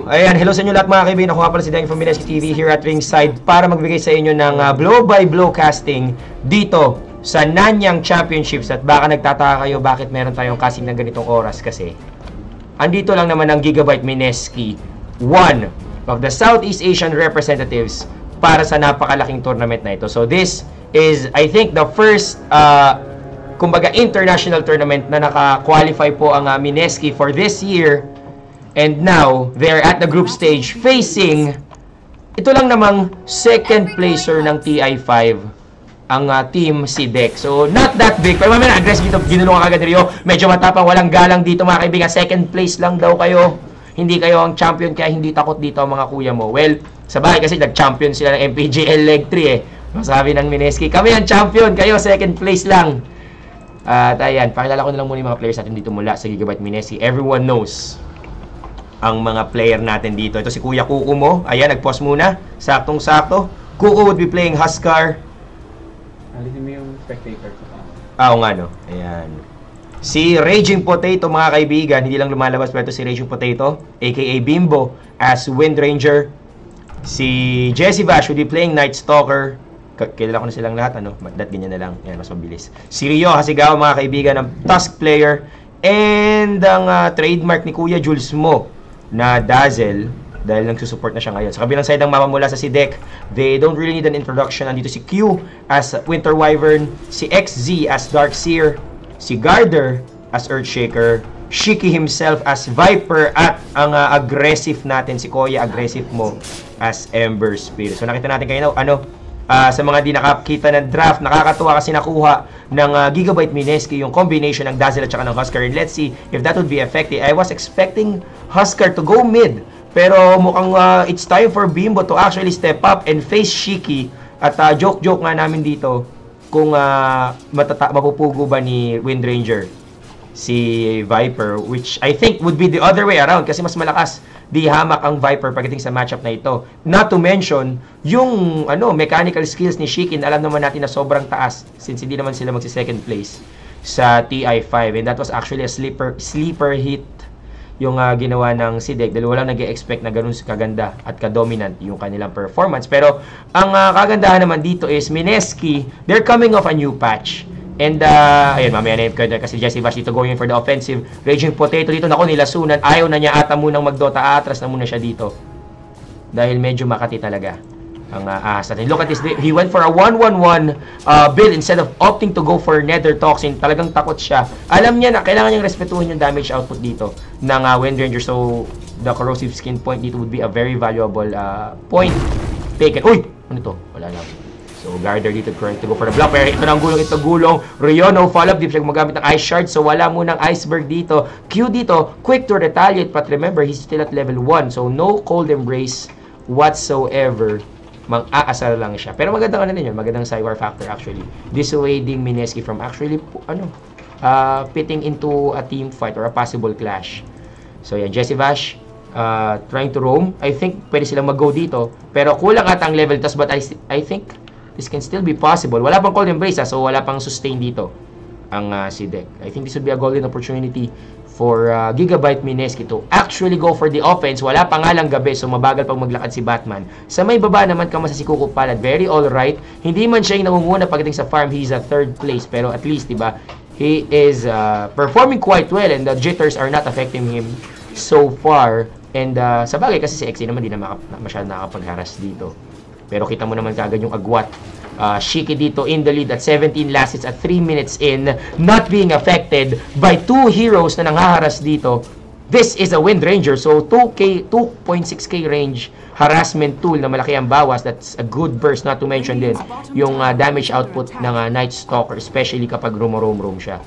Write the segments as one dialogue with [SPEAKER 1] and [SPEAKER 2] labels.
[SPEAKER 1] Ayan, hello sa inyo lahat mga kaibigan. Ako nga pala si Deng from Mineski TV here at Ringside para magbigay sa inyo ng blow-by-blow casting dito sa Nanyang Championships. At baka nagtataka kayo bakit meron tayong casting ng ganitong oras kasi andito lang naman ang Gigabyte Mineski, one of the Southeast Asian representatives para sa napakalaking tournament na ito. So this is, I think, the first kumbaga international tournament na naka-qualify po ang Mineski for this year. And now, they're at the group stage facing ito lang namang second placer ng TI5 ang team si Dek. So, not that big. Pero mamaya aggressive dito. Ginulong ka agad Rio. Medyo matapang. Walang galang dito mga kaibigan. Second place lang daw kayo. Hindi kayo ang champion kaya hindi takot dito ang mga kuya mo. Well, sa bahay kasi nag-champion sila ng MPGL Leg 3 eh. Masabi ng Mineski, kami ang champion. Kayo second place lang. At ayan, pakilala ko na lang muna yung mga players natin dito mula sa Gigabyte Mineski. Everyone knows ang mga player natin dito. Ito si Kuya Kuko mo. Ayan, nag-pause muna. Saktong-sakto. Kuko would be playing Huskar.
[SPEAKER 2] Alisin mo yung spectator.
[SPEAKER 1] Oo nga, no? Ayan. Si Raging Potato, mga kaibigan. Hindi lang lumalabas, pero ito si Raging Potato, aka Bimbo, as Wind Ranger. Si Jesse Vash would be playing Night Stalker. Kilala ko na silang lahat, ano? That ganyan na lang. Ayan, mas mabilis. Si Rio Hasigawa, mga kaibigan, ng Tusk player. And ang trademark ni Kuya Jules mo na Dazzle, dahil nagsusupport na siya ngayon. Sa kabilang side ng mamamula sa si Dek, they don't really need an introduction. Nandito si Q as Winter Wyvern, si XZ as Darkseer, si Garder as Earthshaker, Shiki himself as Viper, at ang aggressive natin, si Koya, aggressive mo as Ember Spirit. So nakita natin kayo sa mga di nakakita ng draft, nakakatuwa kasi nakuha ng Gigabyte Mineski yung combination ng Dazzle at saka ng Huskar. And let's see if that would be effective. I was expecting Huskar to go mid, pero mukhang it's time for Bimbo to actually step up and face Shiki. At joke-joke nga namin dito kung mapupugo ba ni Wind Ranger si Viper, which I think would be the other way around kasi mas malakas di hamak ang Viper pagdating sa matchup na ito. Not to mention, yung mechanical skills ni Shikin, alam naman natin na sobrang taas since hindi naman sila magsi-second place sa TI5. And that was actually a sleeper hit yung ginawa ng Sidek dahil walang nag-expect na ganun kaganda at ka-dominant yung kanilang performance. Pero ang kagandahan naman dito is Mineski, they're coming off a new patch. And, ayun, mamaya na yung kasi Jesse Vash dito going for the offensive. Raging Potato dito, naku, nilasunan. Ayaw na niya ata munang mag-Dota. Atras na muna siya dito. Dahil medyo makati talaga ang ahas natin. Look at this. He went for a 1-1-1 build instead of opting to go for Nether Toxin. Talagang takot siya. Alam niya na kailangan niyang respetuhin yung damage output dito ng Wind Ranger. So, the corrosive skin point dito would be a very valuable point taken. Uy! Ano to? Wala lang. So, Garder dito trying to go for the block. Pero ito ng gulong, Rio, no follow-up. Di siya gumagamit ng Ice Shard. So, wala munang Iceberg dito. Q dito, quick to retaliate. But remember, he's still at level 1. So, no Cold Embrace whatsoever. Mang-aasar lang siya. Pero magandang yun. Magandang Cywar factor actually. Dissuading Mineski from actually, pitting into a team fight or a possible clash. So, yan. Jesse Vash, trying to roam. I think pwede silang mag-go dito. Pero kulang ata ang level test. But I think this can still be possible. Wala pang Cold Embrace, so wala pang sustain dito ang si Dek. I think this would be a golden opportunity for Gigabyte Mineski to actually go for the offense. Wala pa nga lang gabi, so mabagal pang maglakad si Batman. Sa may baba naman kamasa si Kuko Palad. Very alright. Hindi man siya yung nangunguna pagdating sa farm. He's a third place. Pero at least, diba, he is performing quite well and the jitters are not affecting him so far. And sa bagay kasi si XA naman di na masyadong nakapag-harass dito. Pero kita mo naman kagad yung agwat. Shiki dito in the lead at 17 last hits at 3 minutes in. Not being affected by 2 heroes na nanghaharas dito. This is a Wind Ranger. So 2.6k range harassment tool na malaki ang bawas. That's a good burst. Not to mention din yung damage output ng Night Stalker. Especially kapag roam siya.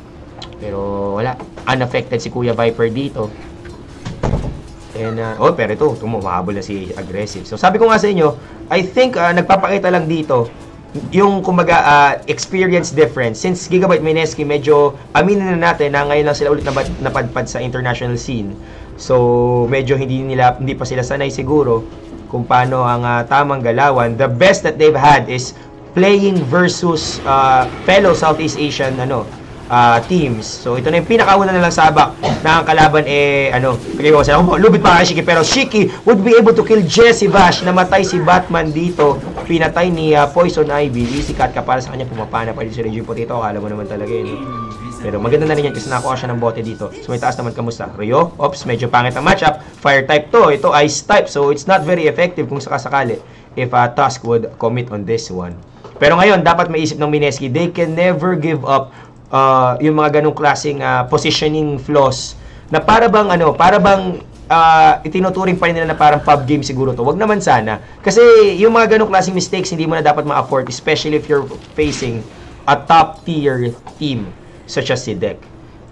[SPEAKER 1] Pero wala. Unaffected si Kuya Viper dito. And, pero ito, mahabol na si aggressive. So, sabi ko nga sa inyo, I think, nagpapakita lang dito, yung, kumbaga, experience difference. Since Gigabyte Mineski, medyo, aminin na natin na ngayon lang sila ulit napadpad sa international scene. So, medyo hindi pa sila sanay siguro kung paano ang tamang galawan. The best that they've had is playing versus fellow Southeast Asian, teams. So ito na yung pinakauna na lang sabak na ang kalaban lubid pa kay Shiki, pero Shiki would be able to kill Jesse Bash. Namatay si Batman dito. Pinatay ni Poison Ivy. Easy cut ka para sa kanya, pumapana pa rin si Raging Potato. Akala mo naman talaga yun. Pero maganda na rin yan kasi nakuha siya ng bote dito. So may taas naman, kamusta? Ryo, ops, medyo pangit ang matchup. Fire type to, ito ice type. So it's not very effective kung sakasakali if Tusk would commit on this one. Pero ngayon, dapat maisip ng Mineski, they can never give up yung mga ganong klaseng positioning flaws na para bang itinuturing pa rin nila na parang pub game siguro to. Wag naman sana. Kasi yung mga ganong klaseng mistakes hindi mo na dapat ma-afford, especially if you're facing a top tier team such as Sidek.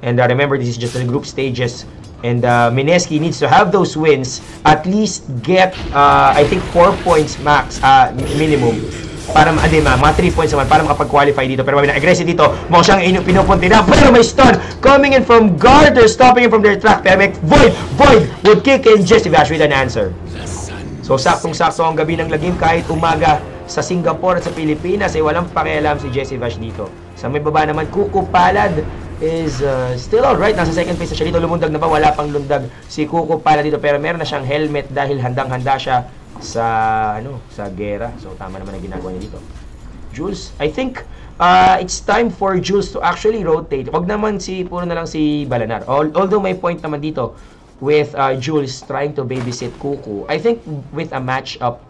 [SPEAKER 1] And remember, this is just the group stages. And Mineski needs to have those wins, at least get I think 4 points max minimum para mga 3 points naman para makapag-qualify dito. Pero aggressive dito, mukhang siyang pinupunti na, pero may stun coming in from Garter, stopping him from their track. Pero may Void would kick in Jesse Bash with an answer. So saktong-sakto ang gabi ng lagim, kahit umaga sa Singapore at sa Pilipinas ay walang pakialam si Jesse Bash dito. Sa may baba naman, Kuko Palad is still alright, nasa second place na siya dito. Lumundag na ba? Wala pang lundag si Kuko Palad dito, pero meron na siyang helmet dahil handang-handa siya sa gera. So tama naman ang ginagawa niya dito. Jules, I think it's time for Jules to actually rotate. Wag naman puro na lang si Balanar. Although may point naman dito with Jules trying to babysit Kuko. I think with a matchup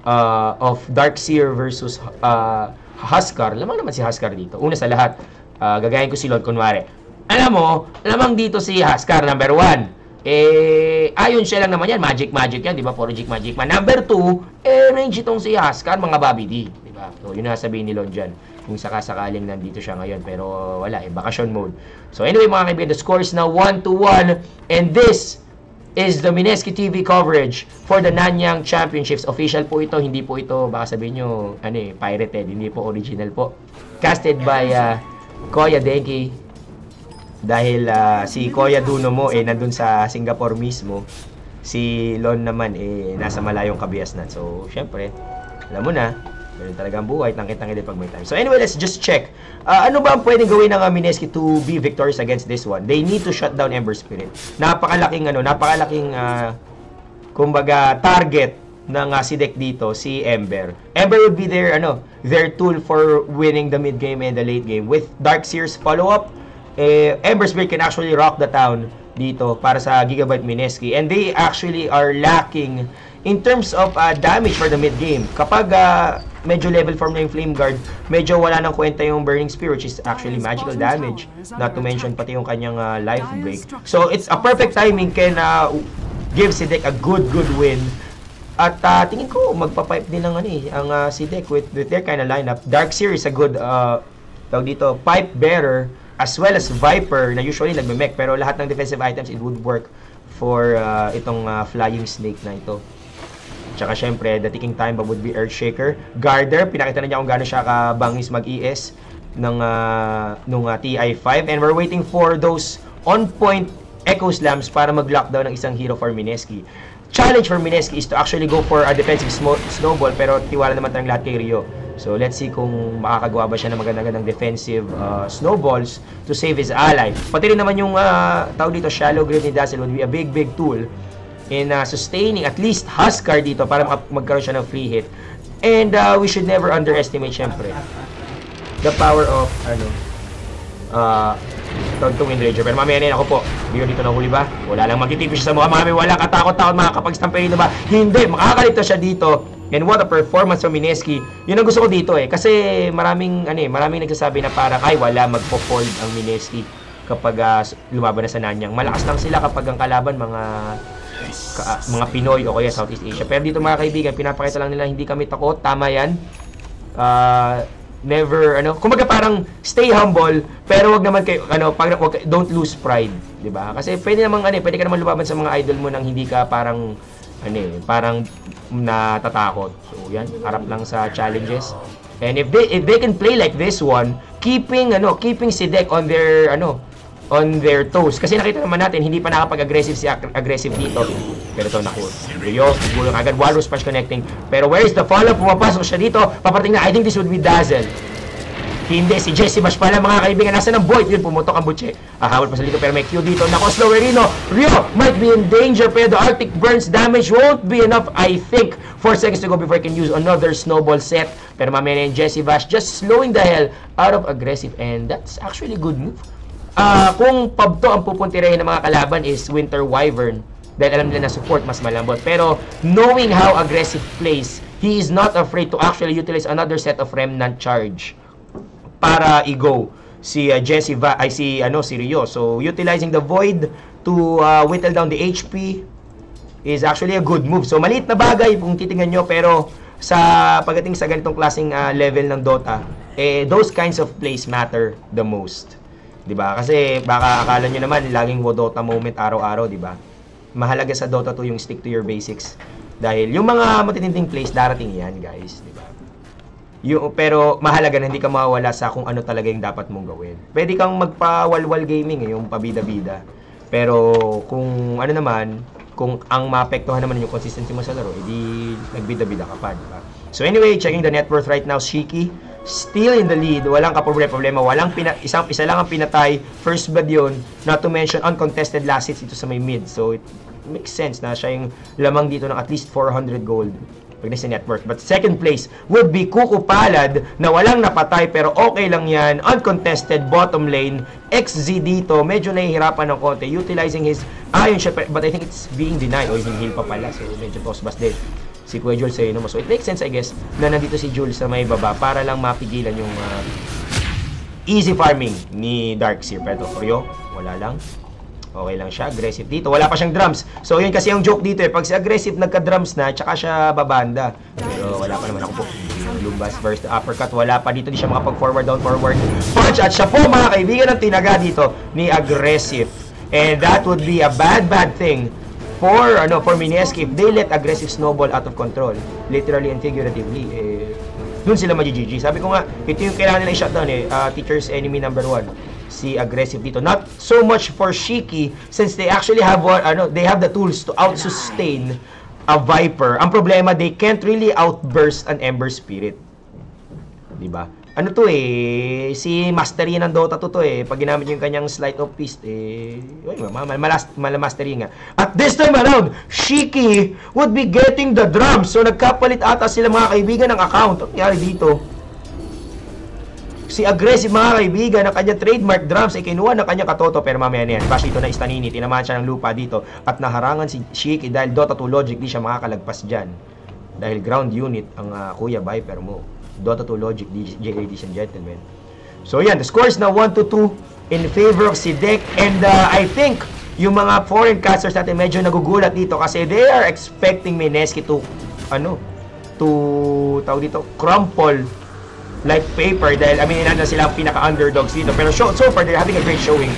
[SPEAKER 1] of Darkseer versus Huskar, lamang naman si Huskar dito. Una sa lahat, gagayin ko si Lord kunwari. Lamang dito si Huskar, number 1. Ayon siya lang naman yan, magic yan, di ba? Puro magic man. Number 2, range itong si Huskar, mga Bobby D, di ba? So, yun na sabihin ni Lon dyan, kung sakasakaling nandito siya ngayon, pero wala, vacation mode. So, anyway, mga kaibigan, the score is now 1-1, and this is the Mineski TV coverage for the Nanyang Championships. Official po ito, hindi po ito, baka sabihin nyo, pirated, hindi po original po. Casted by Koya Denki. Dahil si Koya Duno mo nandun sa Singapore mismo, si Lon naman nasa malayong Kabiasnan. So, syempre, alam mo na, ganun talaga ang buhay, tangkit-tangkit din pag may time. So anyway, let's just check. Ano ba ang pwedeng gawin ng Mineski to be victorious against this one? They need to shut down Ember Spirit. Napakalaking kumbaga target ng Sidek dito, si Ember. Ember would be their tool for winning the mid game and the late game. With Darkseer's follow-up, Ember Spirit can actually rock the town dito para sa Gigabyte Mineski, and they actually are lacking in terms of damage for the mid game. Kapag medyo level form na yung Flame Guard, medyo wala nang kwenta yung Burning Spear, which is actually magical damage, not to mention pati yung kanyang life break. So it's a perfect timing can give Sidek a good win. At tingin ko magpa-pipe din ng ang Sidek with their kind of lineup. Darkseer is a good pipe bearer, as well as Viper na usually nagme-mech, pero lahat ng defensive items it would work for itong flying snake na ito. Tsaka syempre, the ticking time bomb would be Earthshaker. Garter, pinakita na niya kung gaano siya kabangis mag-ES nung TI5, and we're waiting for those on-point Echo Slams para mag-lockdown ng isang hero for Mineski. Challenge for Mineski is to actually go for a defensive snowball, pero tiwala naman tayong lahat kay Ryo. So, let's see kung makakagawa ba siya ng magandang defensive snowballs to save his ally. Pati rin naman yung tawag dito, Shallow Grave ni Dazzle would be a big tool in sustaining at least Huskar dito para magkaroon siya ng free hit. And we should never underestimate, syempre, the power of Wind Ranger. Pero mamaya na ako po, Bio dito nahuli ba? Wala lang magtitipis siya sa mukha. Mami, wala katakot-takot makakapag-stampede ba? Hindi, makakalito siya dito. And what a performance from Mineski. Yun ang gusto ko dito kasi maraming nagsasabi na parang wala magpo-fold ang Mineski kapag lumaban na sa Nanyang. Malakas lang sila kapag ang kalaban mga Pinoy o kaya Southeast Asia. Pero dito mga kaibigan, pinapakita lang nila hindi kami takot. Tama yan. Never kumbaga parang stay humble, pero wag naman kayo don't lose pride, 'di ba? Kasi pwede ka naman lumaban sa mga idol mo nang hindi ka parang natatakot. So yan, harap lang sa challenges. And if they can play like this one, keeping Sidek on their toes. Kasi nakita naman natin hindi pa aggressive dito. Pero ito Ryo, gulong agad, Walrus Punch connecting. Pero where is the follow-up? Pumapasok siya dito. Paparating na, I think this would be Dazzle. Hindi, si Jesse Bash pala mga kaibigan. Nasa ng Void? Yun, pumutok ang butche. Habol pa sa dito pero may Q dito. Nako, Slowerino. Rio might be in danger pero the Arctic Burns damage won't be enough, I think. 4 seconds to go before I can use another snowball set. Pero mamaya na yung Jesse Bash just slowing the hell out of aggressive and that's actually a good move. Kung pabto ang pupuntirehin ng mga kalaban is Winter Wyvern dahil alam nila na support mas malambot. Pero knowing how aggressive plays, he is not afraid to actually utilize another set of Remnant Charge para i-go si si Rio. So utilizing the Void to whittle down the HP is actually a good move. So maliit na bagay kung titingnan nyo pero sa pagdating sa ganitong klaseng level ng Dota, those kinds of plays matter the most. 'Di ba? Kasi baka akala nyo naman laging Dota moment araw-araw, 'di ba? Mahalaga sa Dota 2 yung stick to your basics. Dahil yung mga matitinding plays darating 'yan, guys, 'di ba? Pero mahalaga na hindi ka mawawala sa kung ano talaga yung dapat mong gawin. Pwede kang magpa-walwal gaming, yung pabida-bida. Pero kung ano naman, kung ang maapektuhan naman yung consistency mo sa laro, edi nagbida-bida ka pa, diba? So anyway, checking the net worth right now, Shiki still in the lead, walang kaproblema, walang isa lang ang pinatay, first blood yun, not to mention uncontested last hits dito sa may mid. So it makes sense na siya yung lamang dito ng at least 400 gold pag sa network. But second place would be Kuko Palad na walang napatay pero okay lang yan. Uncontested bottom lane. XZ dito, medyo nahihirapan ng konti. Utilizing his iron siya, but I think it's being denied. O, heal pa pala. So, medyo toss-bus din si Kuya Jules sa mo. So, it makes sense, I guess, na nandito si Jules sa may baba para lang mapigilan yung easy farming ni Darkseer. Pero Rio, wala lang. Okay lang siya, aggressive dito. Wala pa siyang drums. So, yun kasi yung joke dito Pag si aggressive nagka-drums na, tsaka siya babanda. Pero wala pa naman ako po. Lumbas first uppercut. Wala pa dito. Di siya makapag-forward, down, forward. Punch! At siya po, mga kaibigan, ang tinaga dito ni aggressive. And that would be a bad thing for Mineski if they let aggressive snowball out of control. Literally and figuratively. Dun sila mag-GG. Sabi ko nga, ito yung kailangan nila i-shutdown teacher's enemy number 1. Si aggressive dito. Not so much for Shiki since they actually have they have the tools to out-sustain a Viper. Ang problema, they can't really outburst an Ember Spirit. Diba? Ano to si Mastery ng Dota to pag ginamit yung kanyang Sleight of Fist, Mastery nga. At this time around, Shiki would be getting the drums. So nagkapalit ata sila mga kaibigan ng account. Ang nangyari dito? Si aggressive mga kaibigan, ng kanya trademark drums ay kinuha ng kanya katoto pero mamaya na yan. Bash dito na istanini, tinamaan siya ng lupa dito at naharangan si Shiki dahil Dota 2 logic, di siya makakalagpas dyan. Dahil ground unit ang Kuya Viper mo. Dota 2 logic, ladies and gentlemen. So yan, the score is now 1-2 in favor of Sidek and I think yung mga foreign casters natin medyo nagugulat dito kasi they are expecting Mineski to crumple like paper dahil na sila ang pinaka-underdogs dito. Pero so far, they're having a great showing.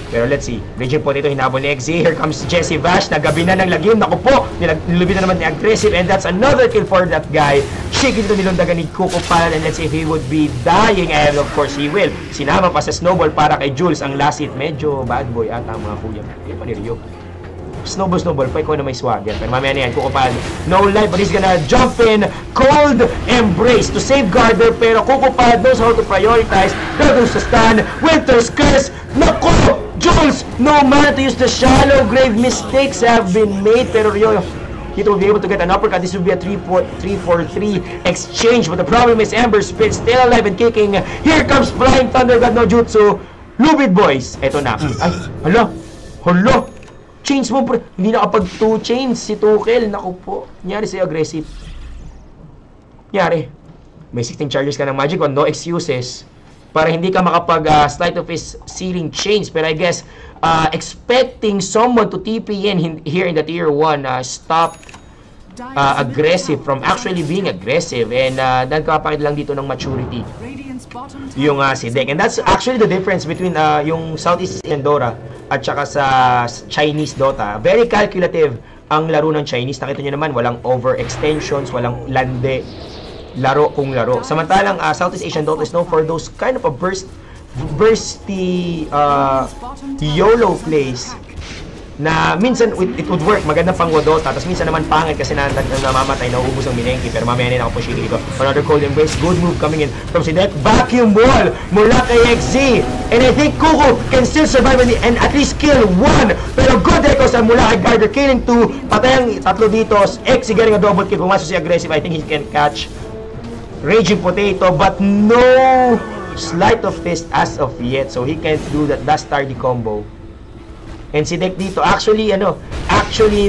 [SPEAKER 1] Pero let's see. Region po dito, hinabol ni XZ. Here comes Jesse Vash. Nagabi na ng lagim. Naku po, nilubi na naman ni aggressive. And that's another kill for that guy. Shiki dito nilundagan ni Kuko Palad. And let's see if he would be dying. And of course, he will. Sinama pa sa snowball para kay Jules. Ang last hit, medyo bad boy ata ang mga kuya. Kaya pa ni Rio. Snowball pa ikaw na may swagger. Pero mamaya na yan, Kuko Palad. No life, but he's gonna jump in. Cold Embrace to safeguard her. Pero Kuko Palad knows how to prioritize. Goes to stun. Winter's Curse. Naku! Jules! No man to use the shallow grave. Mistakes have been made. Pero Rio, he will be able to get an uppercut. This will be a 3-4-3 exchange. But the problem is Ember Spirit still alive and kicking. Here comes Flying Thunder God no Jutsu. Lubid boys. Eto na. Ay, hala. Chains mo, pre. Hindi nakapag 2 chains si Tukel. Naku po. Nyari sa'yo aggressive. Nyari. May 16 charges ka ng magic on. No excuses. Para hindi ka makapag Sleight of Fist ceiling chains. Pero I guess, expecting someone to TP in here in the tier 1 stopped aggressive from actually being aggressive. And nagkapakit lang dito ng maturity yung Sidek. And that's actually the difference between yung Southeast Asian Dota at saka sa Chinese Dota. Very calculative ang laro ng Chinese. Nakita nyo naman, walang overextensions, walang lande. Laro kung laro. Samantalang Southeast Asian Dota is known for those kind of a bursty YOLO plays na minsan it would work, magandang pang Wadota, tapos minsan naman pangit kasi namamatay, nauubos ang Minenki, pero mamaya na ako po dito. Another cold embrace, good move coming in from Sidek, vacuum wall mula kay XZ, and I think Kuko can still survive and at least kill one, pero good echoes ang mula kay Garder, killing two, patay ang tatlo dito, XZ getting a double kill, pumasok si aggressive, I think he can catch Raging Potato, but no sleight of fist as of yet, so he can't do that Dastardy combo. And si Deck dito actually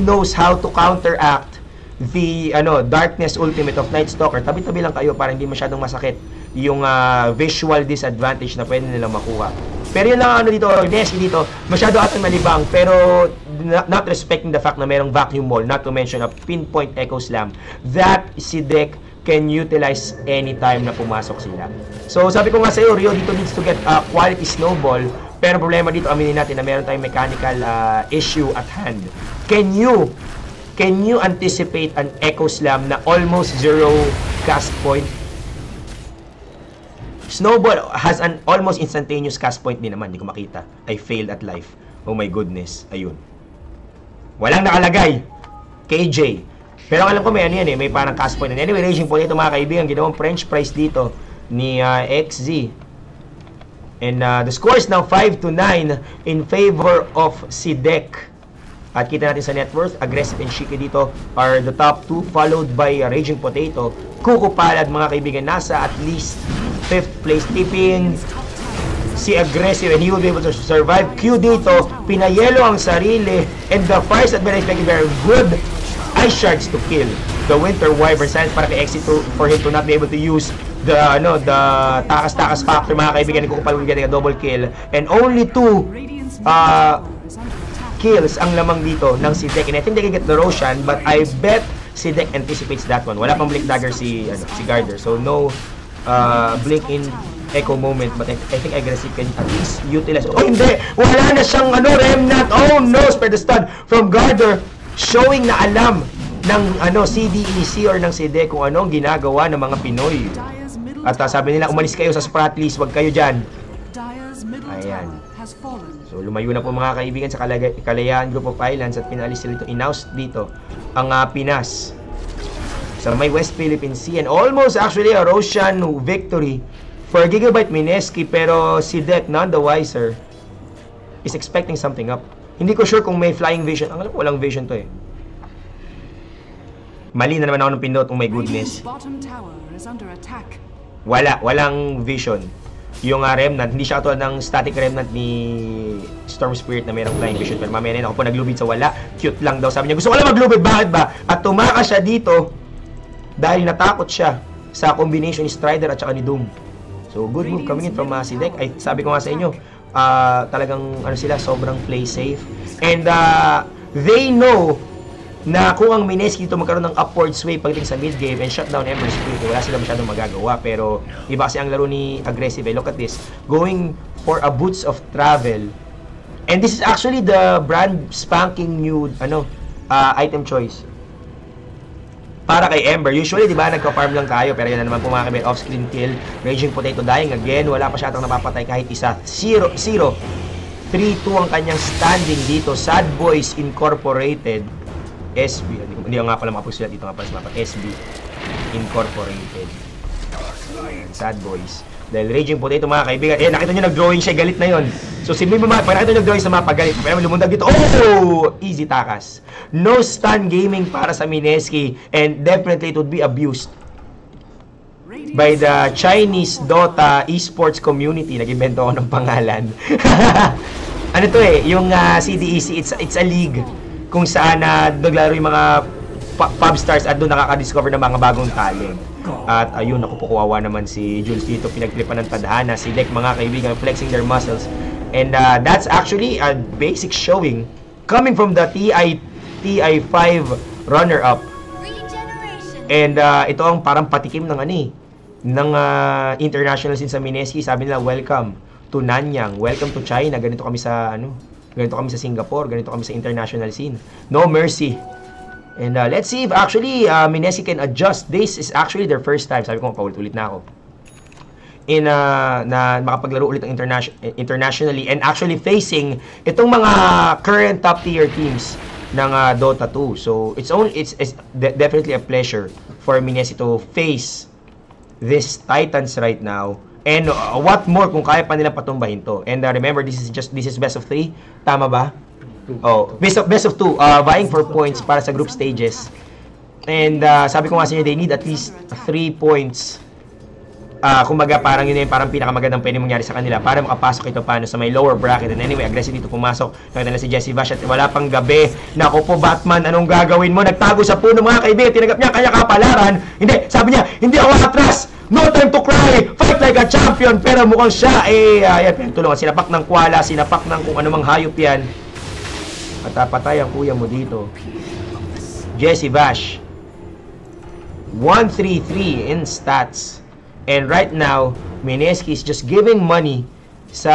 [SPEAKER 1] knows how to counteract the Darkness Ultimate of Night Stalker. Tabi-tabi lang kayo para hindi masyadong masakit yung visual disadvantage na pwede nilang makuha. Pero yun lang dito, Nesky dito, masyado atang malibang, pero not respecting the fact na merong vacuum wall, not to mention a pinpoint echo slam that si Deck can utilize anytime na pumasok sila. So sabi ko nga sa iyo, Rio dito needs to get a quality snowball. Pero problema dito, aminin natin na meron tayong mechanical issue at hand. Can you anticipate an Echo Slam na almost zero cast point? Snowball has an almost instantaneous cast point din naman. Hindi ko makita. I failed at life. Oh my goodness. Ayun. Walang nakalagay. KJ. Pero alam ko may ano yan may parang cast point. Anyway, Raging Potato mga kaibigan, ginawang French fries dito ni XZ. And the score is now 5-9 in favor of Sidek. At kita natin sa net worth, Aggressive and Shiki dito are the top 2, followed by Raging Potato. Kuko Palad mga kaibigan, nasa at least 5th place, tipping si Aggressive, and he will be able to survive. Q dito, pinayelo ang sarili, and the first that very very good Ice Shards to kill the Winter Wyvern. Silence para kay XC2 for him to not be able to use the takas-takas factor mga kaibigan. Kuko Palad will getting a double kill, and only 2 kills ang lamang dito ng Sidek, and I think they can get the Roshan, but I bet Sidek anticipates that one. Wala pang Blink Dagger si Garder, so no Blink in Echo moment, but I think Aggressive can at least utilize. Oh hindi! Wala na siyang Remnant! Oh no! Spare the stun from Garder, showing na alam ng CDEC or ng Sidek kung ano ang ginagawa ng mga Pinoy. At sabi nila, umalis kayo sa Spratlys, wag kayo dyan. Ayan. So lumayo na po mga kaibigan sa Kalayaan Group of Islands at pinalis sila ito, inaust dito ang Pinas sa may West Philippine Sea, and almost actually a Roshan victory for Gigabyte Mineski, pero si Deck, none the wiser, is expecting something up. Hindi ko sure kung may flying vision. Ang alam ko walang vision to Mali na naman ako ng pindot, oh my goodness. Walang vision. Yung Remnant, hindi siya katulad ng static Remnant ni Storm Spirit na mayroong flying vision. Pero mamaya na ako po naglubid sa wala. Cute lang daw. Sabi niya, gusto ko lang maglubid. Bakit ba? At tumakas siya dito dahil natakot siya sa combination ni Strider at saka ni Doom. So, good move coming in from Sidek. Ay, sabi ko nga sa inyo, talagang sila, sobrang play safe. And they know na kung ang Mineski dito magkaroon ng upward sway pagdating sa mid-game and shut down Ember Spirit, wala sila masyadong magagawa. Pero iba kasi ang laro ni Aggressive. Look at this, going for a Boots of Travel, and this is actually the brand spanking new item choice para kay Ember. Usually diba nagka-farm lang tayo, pero yan na naman pumakabit, off-screen kill. Raging Potato dying again, wala pa siya atang napapatay kahit isa. 0-3-2 ang kanyang standing dito. Sad Boys Incorporated, SB, hindi nga pala makapusulat dito nga pala sa mapa, SB Incorporated. Sad Boys. Dahil Raging Potato mga kaibigan, nakita nyo nag-drawing siya, galit na yon. So si Mima, pag nakita nyo nag-drawing sa mapa, galit. Pero lumundag dito, oh! Easy takas. No stun gaming para sa Mineski, and definitely it would be abused by the Chinese Dota esports community. Nag-invento ako ng pangalan. Ano to yung CDEC, it's a league kung saan naglaro yung mga pub stars at doon nakaka-discover ng mga bagong talent. At ayun, nakukukawa naman si Jules dito, pinagtripan ng tadhana. Si Deck mga kaibigan, flexing their muscles. And that's actually a basic showing coming from the TI5 runner-up. And ito ang parang patikim ng ng international scene sa Mineski. Sabi nila, welcome to Nanyang, welcome to China. Ganito kami sa ganito kami sa Singapore, ganito kami sa international scene. No mercy. And let's see if actually Mineski can adjust. This is actually their first time. Sabi ko, paulit-ulit na ako. na makapaglaro ulit ng internationally and actually facing itong mga current top tier teams ng Dota 2. So it's definitely a pleasure for Mineski to face these Titans right now. And what more kung kaya pa nilang patumbahin to. And remember, this is best of 3. Tama ba? Oh, best of 2. Vying for points para sa group stages. And sabi ko nga sa inyo, they need at least 3 points. Kumbaga parang yun yung parang pinakamagandang pwede mangyari sa kanila para makapasok ito paano sa may lower bracket. And anyway, aggressive dito pumasok. Nakita na si Jesse Vash at wala pang gabi. Naku po, Batman, anong gagawin mo? Nagtago sa puno mga kaibigan. Tinagap niya kaya kapalaran. Hindi, sabi niya, hindi ako atras. No time to cry. Fight like a champion. Pero mukhang siya, ayan, pinagtulungan. Sinapak ng kwala, sinapak ng kung anumang hayop yan. At patay ang kuya mo dito. Jesse Vash. 133 in stats. And right now, Mineski is just giving money sa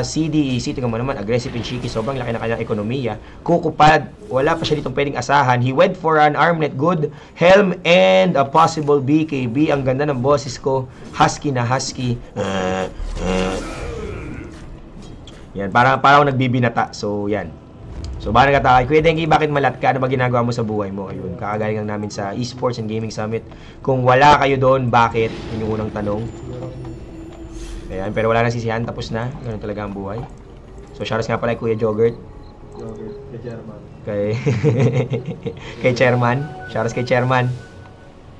[SPEAKER 1] CDEC. Tingnan mo naman, aggressive and cheeky. Sobrang laki na kanyang ekonomiya. Kukupad, wala pa siya ditong pwedeng asahan. He went for an armlet, good helm, and a possible BKB. Ang ganda ng boses ko. Husky na husky. Yan, parang ako nagbibinata. So, yan. So, baka nagtataka, Kuya Dengi, bakit malat ka? Ano ba ginagawa mo sa buhay mo? Ayun, kakagaling lang namin sa Esports and Gaming Summit. Kung wala kayo doon, bakit? Yun yung unang tanong. Ayan, pero wala na sisihan, tapos na. Ganun talaga ang buhay. So, shoutout nga pala kay Kuya Jogurt.
[SPEAKER 2] Kay Chairman.
[SPEAKER 1] Kay Chairman. Shoutout kay Chairman.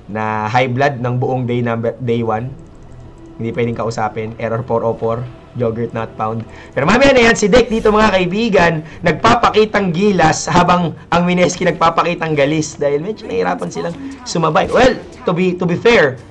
[SPEAKER 1] Na high blood ng buong day 1. Hindi pwedeng kausapin. Error 404. Yogurt not found. Pero mamaya na yan, si Dek dito mga kaibigan, nagpapakitang gilas habang ang Mineski nagpapakitang galis dahil medyo nahirapan silang sumabay. Well, to be fair,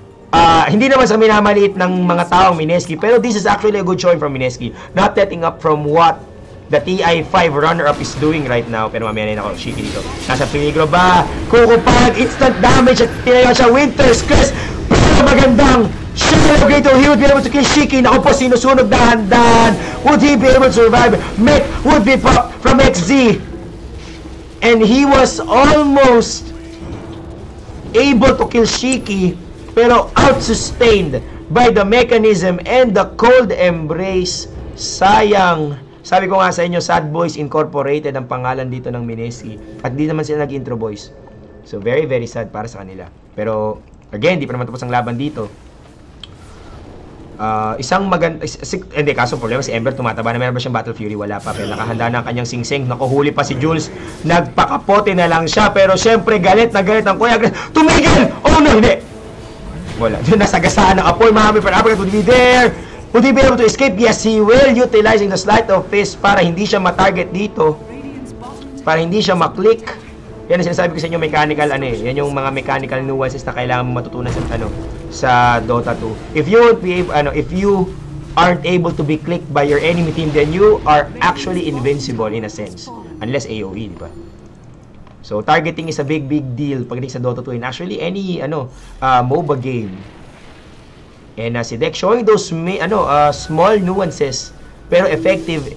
[SPEAKER 1] hindi naman sa minamaliit ng mga taong Mineski, pero this is actually a good showing from Mineski. Not letting up from what the TI5 runner-up is doing right now. Pero mamaya na ako, Shiki dito. Nasa peligro ba? Kukupag, instant damage at tinayo siya. Winter's Curse, pero magandang Shinogato, he would be able to kill Shiki. Naku po, sinusunog dahan-dahan. Would he be able to survive? Mech would be popped from XZ. And he was almost able to kill Shiki, pero out-sustained by the mechanism and the cold embrace. Sayang. Sabi ko nga sa inyo, Sad Boys Incorporated ang pangalan dito ng Mineski. At di naman sila nag-intro boys. So, very, very sad para sa kanila. Pero, again, di pa naman tapos ang laban dito. Isang maganda, hindi, kaso problema si Ember tumataba na. Meron ba siyang Battle Fury? Wala pa, pero nakahanda na ang kanyang sing-sing. Nakuhuli pa si Jules, nagpakapote na lang siya, pero syempre galit na galit ang kuya. Tumigil! Oh no, hindi! Wala, doon nasagasaan ng apoy. Mami, pero Africa would be there. Would he be able to escape? Yes, he will, utilizing the sleight of fist para hindi siya matarget dito, para hindi siya maklik. Yan ang sinasabi ko sa inyo, mechanical yan yung mga mechanical nuances na kailangan mo matutunan sa Dota 2. If you aren't able to be clicked by your enemy team, then you are actually invincible in a sense, unless AoE, di ba? So targeting is a big deal pagdating sa Dota 2 and actually any MOBA game. And si Dek showing those small nuances pero effective,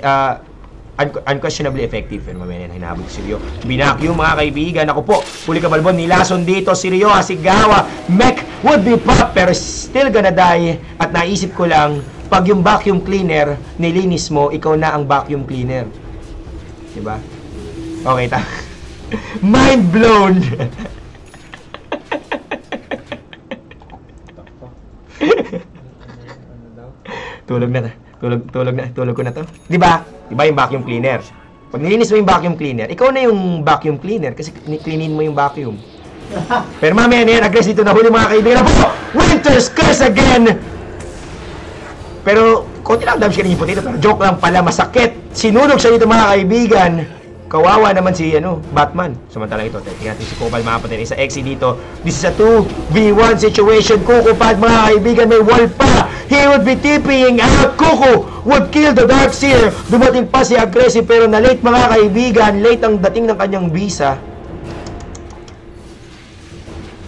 [SPEAKER 1] unquestionably effective. Pero mamaya na hinabog si Ryo. Binakyum mga kaibigan. Ako po, huli ka balbon. Nilason dito si Ryo Hasegawa. Mech would be pop pero still gonna die. At naisip ko lang, pag yung vacuum cleaner nilinis mo, ikaw na ang vacuum cleaner. Diba? Okay, mind blown. Tulog ko na to. Di ba yung vacuum cleaner? Pag nilinis mo yung vacuum cleaner, ikaw na yung vacuum cleaner kasi cleanin mo yung vacuum. Pero mamaya na yan, aggressive dito na huli mga kaibigan. Winter's Curse again! Pero, konti lang damage kanina yung potato. Pero joke lang pala, masakit. Sinunog siya dito mga kaibigan. Kawawa naman si Batman. Samantalang ito, tingnan natin si Kopal mga patay. Isa XC dito. This is a 2v1 situation. Kukupad mga kaibigan, may wall pa. He would be TPing out. Kuku would kill the Darkseer. Dumating pa si Aggressive pero na late mga kaibigan. Late ang dating ng kanyang visa.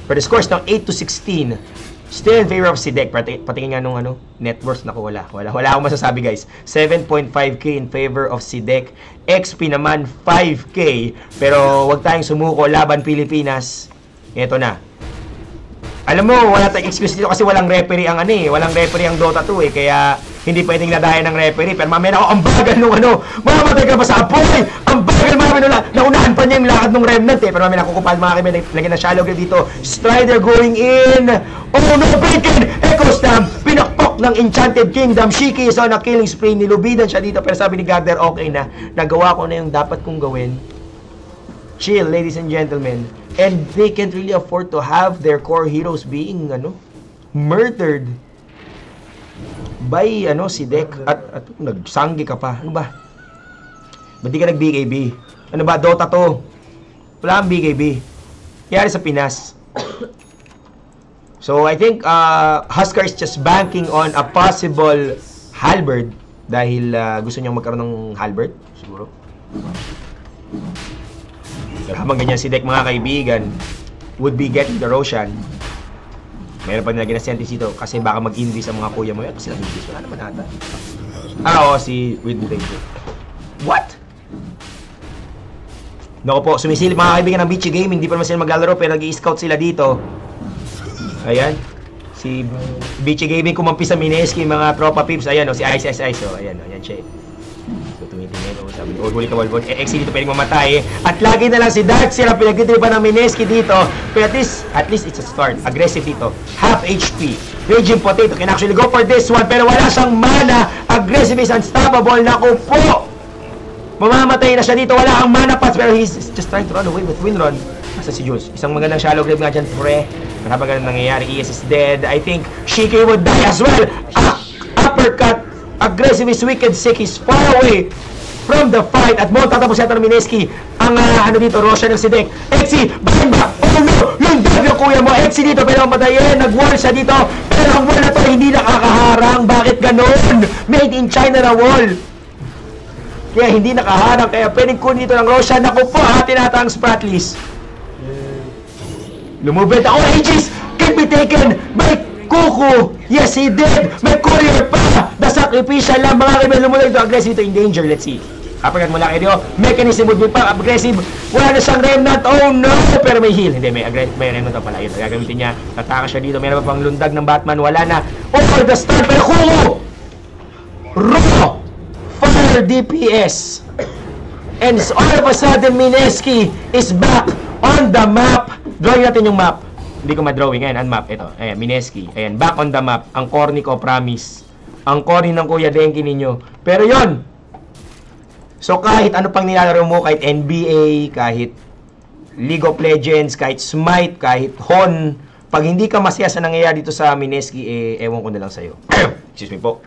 [SPEAKER 1] But the scores now 8-16. Still in favor of si Dek. Patingin nga nung net worth. Naku, wala akong masasabi guys. 7.5k in favor of si Dek. XP naman 5k. Pero wag tayong sumuko. Laban Pilipinas. Ito na. Alam mo, wala tayong excuse dito kasi walang referee ang walang referee ang Dota 2 kaya hindi pwedeng nadayan ng referee. Pero mamaya ako, ang bagal nung mamamatay ka pa sa apoy! Ang bagal mamaya naunahan pa niya yung lakad ng Remnant Pero mamaya nakukupal mga kaibigan, lagyan ng shallow grave dito. Strider going in! Oh no, breaking! Echo Stamp! Pinakpok ng Enchanted Kingdom. Shiki is on a killing spree. Nilubidan siya dito pero sabi ni Gardner, okay na. Nagawa ko na yung dapat kong gawin. Chill, ladies and gentlemen. And they can't really afford to have their core heroes being, murdered by, si Dek. At nagsanggi ka pa. Ano ba? Ba't di ka nag-BKB? Ano ba? Dota to. Wala kang BKB. Yari sa Pinas. So, I think, Huskar is just banking on a possible halberd dahil gusto niyang magkaroon ng halberd. Siguro. Pero habang ganyan si Dek mga kaibigan would be getting the Roshan. Meron pa nilagyan na sentence dito kasi baka mag-invis ang mga kuya mo. Kasi sila invis. Wala naman ata. Oo, si Wind Ranger. What? Naku po, sumisilip mga kaibigan ng Beachy Gaming. Hindi pa naman sila maglalaro pero nag-i-scout sila dito. Ayan. Si Beachy Gaming kumampi sa Mineski mga tropa pips. Ayan o, si Ice. O, ayan o, ayan siya. So, tumitingin o, sabi ni Olbol ka Wolbol. XC dito pwedeng mamatay. At lagi na lang si Dark Sira pinag-tripan ng Mineski dito. Pero at least it's a start. Aggressive dito. Half HP. Raging Potato can actually go for this one. Pero wala siyang mana. Aggressive is unstoppable. Naku po! Mamamatay na siya dito. Wala kang mana pass. Pero he's just trying to run away with Winron. Asa si Jules? Isang magandang shallow grave nga dyan, pre. Marami ganun nangyayari. ES is dead. I think Shiki would die as well. Uppercut. Aggressive is wicked sick. He's far away from the fight. At mo tatapos yata ng Mineski. Ang dito, Roshan ng si Dek. Exi, bahin ba? Oh no! Yung dog yung kuya mo. Exi dito, pero matayin. Nag-wall siya dito. Pero ang wall na to hindi nakakaharang. Bakit ganun? Made in China na wall. Kaya hindi nakaharang. Kaya pwedeng kunin dito ng Roshan. Naku po, tinatang Spratlys. Lumubed ako, Aegis can be taken by Kuku. Yes, he did. May courier pa. The sacrificial lang. Mga kaibigan, lumulag ito. Aggressive ito in danger. Let's see. Uppercut mula kayo. Mechanism would be pa. Aggressive. Wala na siyang Remnant. Oh no. Pero may heal. Hindi, may Remnant pala. Yun, gagamitin niya. Tataka siya dito. Meron pa pang lundag ng Batman. Wala na. Over the start. Pero Kuku. Raw. Fire DPS. And all of a sudden, Mineski is back on the map. Drawing natin yung map. Hindi ko ma-drawing. Ayan, unmap. Ito. Ayan, Mineski. Ayan, back on the map. Ang corny ko, promise. Ang corny ng Kuya Denki ninyo. Pero yon. So, kahit ano pang nilalaro mo, kahit NBA, kahit League of Legends, kahit Smite, kahit Hon, pag hindi ka masaya sa nangyayari dito sa Mineski, ewan ko na lang sa'yo. Excuse me po.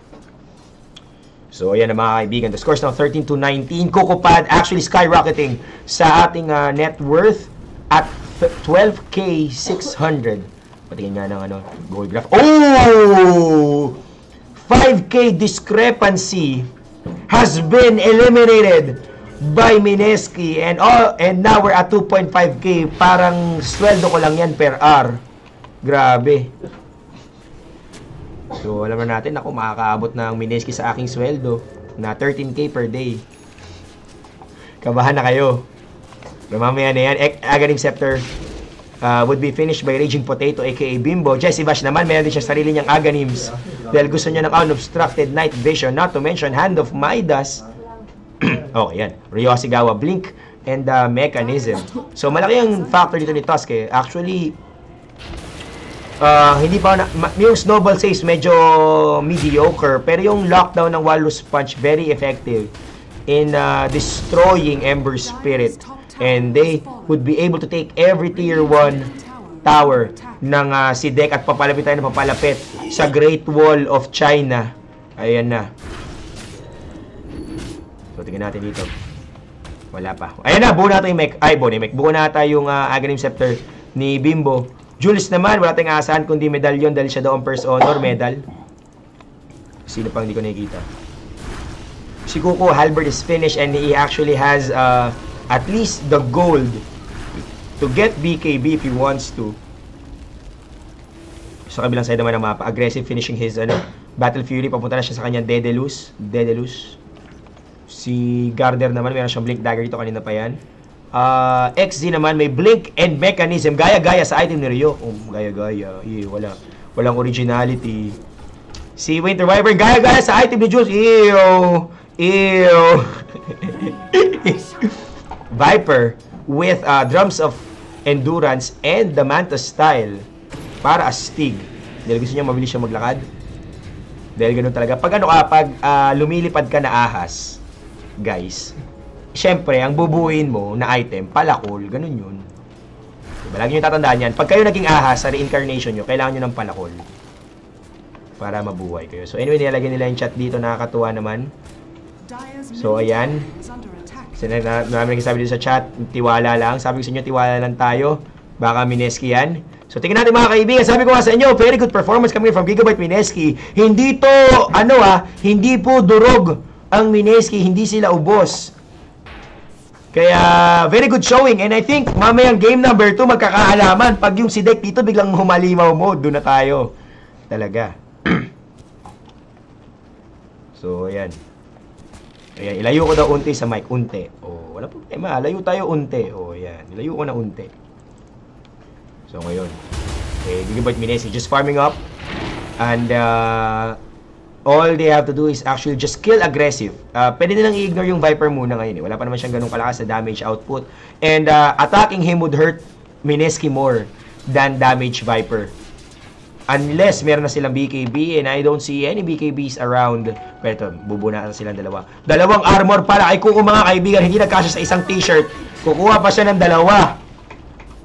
[SPEAKER 1] So, ayan na mga kaibigan. The scores now 13-19. Kokopad actually skyrocketing sa ating net worth at 12K 600. Patingin nga ng gold graph. Oh! 5K discrepancy has been eliminated by Mineski and now we're at 2.5K. Parang sweldo ko lang yan per hour. Grabe. So, alam na natin, ako makakaabot ng Mineski sa aking sweldo na 13K per day. Kabahan na kayo. Mamaya na yan. Aghanim Scepter would be finished by Raging Potato aka Bimbo. Jesse Bash naman, meron din siya sarili niyang Aghanims dahil gusto niya ng Unobstructed Night Vision, not to mention Hand of Midas. Okay, yan. Ryosigawa, Blink, and Mechanism. So, malaki yung factor dito ni Tusk eh. Actually, hindi pa yung Snowball Says medyo mediocre, pero yung lockdown ng Walrus Punch very effective in destroying Ember Spirit. And they would be able to take every tier 1 tower ng si Dek at papalapit tayo na papalapit sa Great Wall of China. Ayan na. So, tingnan natin dito. Wala pa. Ayan na, buo natin yung mech. Ay, buo na tayo yung Aghanim Scepter ni Bimbo. Julius naman, wala tayong asahan kundi medalyon dahil siya daw ang First Honor medal. Sino pang hindi ko nakikita? Si Kuko, Halberd is finished and he actually has at least the gold to get BKB if he wants to. Sa kabilang side naman ng mapa, aggressive finishing his Battle Fury. Papunta na siya sa kanyang Daedalus. Si Gardner naman, meron siyang Blink Dagger dito, kanina pa yan. XZ naman may blink and mechanism. Gaya-gaya sa item ni Ryo. Oh, gaya-gaya. Walang originality. Si Winter Wyvern, gaya-gaya sa item ni Jules. Ew. Viper with drums of endurance and the Manta style para astig. Dahil gusto niya mabilis siya maglakad. Dahil ganun talaga. Pag lumilipad ka na ahas, guys, syempre, ang bubuuin mo na item, palakol, ganun yun. Diba? Lagi nyo tatandaan yan. Pag kayo naging ahas sa reincarnation nyo, kailangan nyo ng palakol para mabuhay kayo. So anyway, nilalagyan nila yung chat dito, nakakatuwa naman. So ayan. Namin nagsasabi dito sa chat, tiwala lang. Sabi ko sa inyo, tiwala lang tayo. Baka Mineski yan. So tingnan natin mga kaibigan. Sabi ko nga sa inyo, very good performance coming from Gigabyte Mineski. Hindi to, hindi po durog ang Mineski. Hindi sila ubos. Kaya, very good showing. And I think, mamayang game number 2, magkakaalaman. Pag yung si Deck dito, biglang humalimaw mo. Doon na tayo. Talaga. So, ayan. Ayan, ilayo ko daw unti sa mic. Unti. Oh, wala problema. Layo tayo unti. Oh, ayan. Ilayo ko na unti. So, ngayon. Gigabyte Mineski just farming up. And, all they have to do is actually just kill aggressive. Pwede nilang i-ignore yung Viper muna ngayon. Wala pa naman siyang ganung kalakas sa damage output. And attacking him would hurt Mineski more than damage Viper. Unless meron na silang BKB and I don't see any BKBs around. Pero ito, bubuna na silang dalawa. Dalawang armor pala. Ay kung mga kaibigan, hindi nagkasya sa isang t-shirt, kukuha pa siya ng dalawa.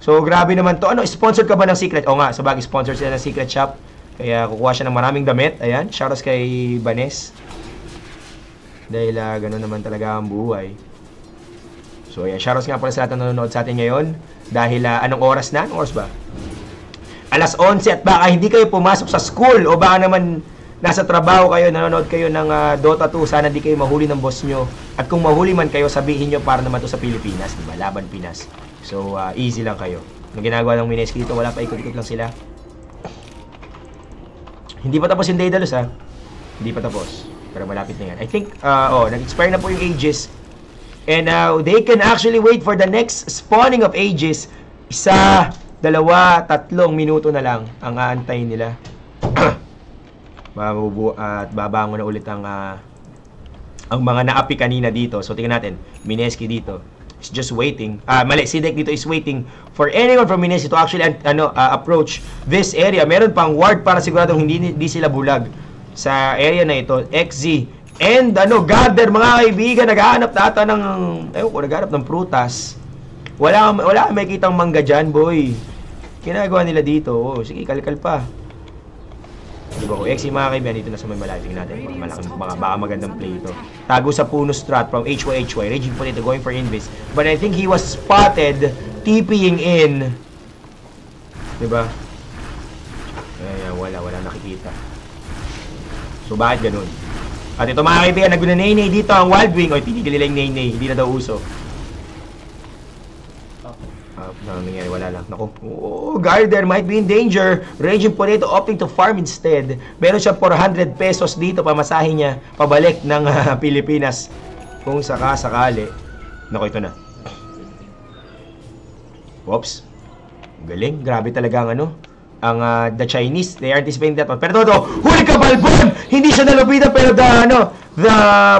[SPEAKER 1] So grabe naman to. Sponsored ka ba ng Secret? O nga, sabagay sponsor sila ng Secret Shop. Kaya kukuha siya ng maraming damit. Ayan, shoutouts kay Banes. Dahil gano'n naman talaga ang buhay. So ayan, shoutouts nga pala sa lahat na nanonood sa atin ngayon. Dahil anong oras na? Anong oras ba? Alas 11 at baka hindi kayo pumasok sa school o baka naman nasa trabaho kayo, nanonood kayo ng Dota 2. Sana di kayo mahuli ng boss nyo. At kung mahuli man kayo, sabihin nyo para naman to sa Pilipinas. Diba? Laban Pinas. So easy lang kayo. Ang ginagawa ng Mineski dito, wala pa, ikot-ikot lang sila. Hindi pa tapos yung Daedalus Hindi pa tapos. Pero malapit na yan. I think, nag-expire na po yung Aegis. And they can actually wait for the next spawning of Aegis. 1, 2, 3 minuto na lang ang aantayin nila. At babangon na ulit ang mga naapi kanina dito. So tingnan natin. Mineski dito is just waiting. Si Deck dito is waiting for anyone from Mineski to actually approach this area. Meron pang ward para siguradong hindi sila bulag sa area na ito. XZ and gather mga kaibigan, naghahanap na ata ng naghahanap ng prutas. Wala kang makikitang mangga dyan, boy. Ginagawa nila dito. Oh, sige, kalkal pa. Diba ko, XZ mga kaibigan, dito na sa may malaping natin. Baka magandang play ito. Tago sa puno strat from HY. Raging Potato going for invis. But I think he was spotted TPing in. Diba? Ayan, wala nakikita. So bakit ganun? At ito mga kaibigan, nag-nay dito ang Wild Wing. Oy, tinigil nila yung nay. Hindi na daw uso. Nangyari, wala lang. Naku. Garden might be in danger. Raging Potato opting to farm instead. Meron siya 400 pesos dito pamasahin niya pabalik ng Pilipinas. Kung sakali. Naku, ito na. Whoops. Galing. Grabe talaga ang the Chinese. They are anticipating that one. Pero todo, huli ka, Balbon! Hindi siya nalupitan pero the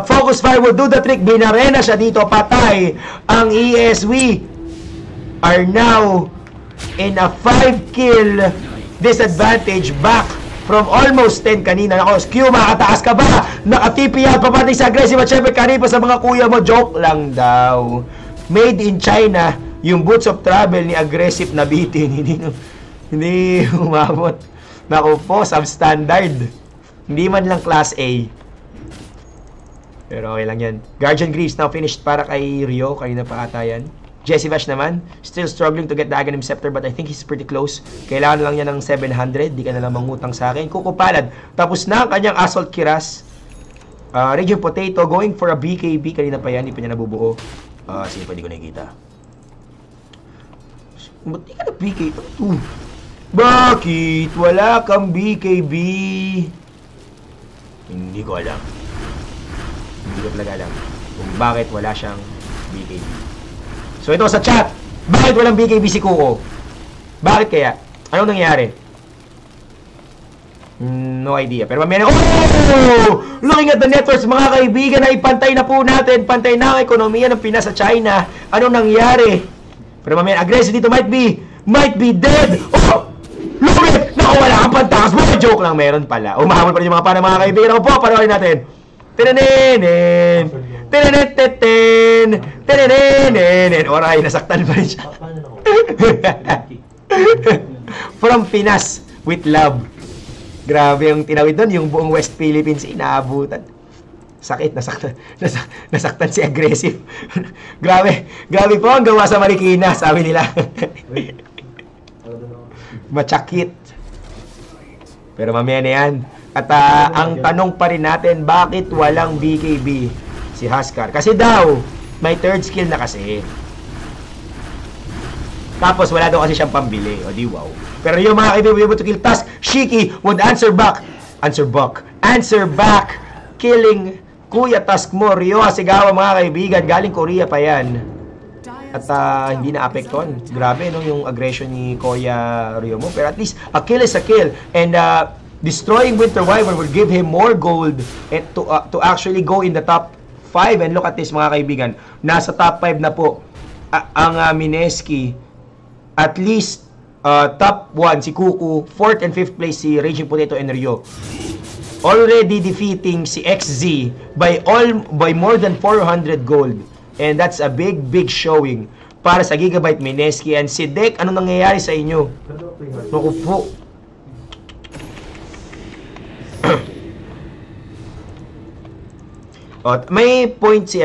[SPEAKER 1] focus fire will do the trick. Binarena siya dito. Patay ang ESW. Are now in a 5-kill disadvantage back from almost 10 kanina. Nako, Skew, makataas ka ba? Naka-TP out, papatay sa aggressive at syempre kanina pa sa mga kuya mo. Joke lang daw. Made in China, yung boots of travel ni aggressive na bitin. Hindi umabot. Nako po, substandard. Hindi man lang class A. Pero okay lang yan. Guardian Greaves now finished para kay Ryo. Kanina pa ata yan. Jesse Vash naman, still struggling to get the Aghanim Scepter but I think he's pretty close. Kailangan lang niya ng 700. Di ka na lang mangutang sa akin. Kukupalad. Tapos na ang kanyang Assault Kiras. Raging Potato going for a BKB. Kanina pa yan. Hindi pa niya nabubuo. Sige pa, di ko nakikita. Ba't di ka na BKB? Bakit? Wala kang BKB? Hindi ko alam. Hindi ko talaga alam kung bakit wala siyang BKB. So So ito sa chat, bakit walang BKB si Kuko? Bakit kaya? Anong nangyari? No idea. Pero mamaya na, looking at the networks, mga kaibigan, ay pantay na po natin. Pantay na ang ekonomiya ng Pinas sa China. Anong nangyari? Pero mamaya, aggressive dito, might be dead. Lumit! Naku, wala kang pantakas. Mga joke lang, meron pala. Umahamon pa rin yung mga pana, mga kaibigan. Ako po, panoorin natin. Tinaninin! Tinaninin! Tinaninin! Oray, nasaktan pa rin siya. From Pinas, with love. Grabe yung tinawid doon, yung buong West Philippines inaabutan. Sakit, nasaktan si aggressive. grabe po ang gawa sa Marikina, sabi nila. Machakit. Pero mamaya na yan. At ang tanong pa rin natin, bakit walang BKB si Huskar? Kasi daw, may third skill na kasi. Tapos wala daw kasi siyang pambili. O di wow. Pero yung mga kaibigan will be able to kill Tusk, Shiki would answer back, killing Kuya Tusk mo, Ryo Hasegawa, mga kaibigan, galing Korea pa yan. At hindi na apektuhan. Grabe no yung aggression ni Kuya Ryo mo. Pero at least a kill is a kill. And destroying Winter Wyvern will give him more gold and to actually go in the top 5. And look at this, mga kaibigan, nasa top 5 na po ang Mineski. At least top 1 si Kuku, 4th and 5th place si Raging Potato and Ryo. Already defeating si XZ by more than 400 gold. And that's a big showing para sa Gigabyte Mineski. And si Dek, anong nangyayari sa inyo? Naku po. May point si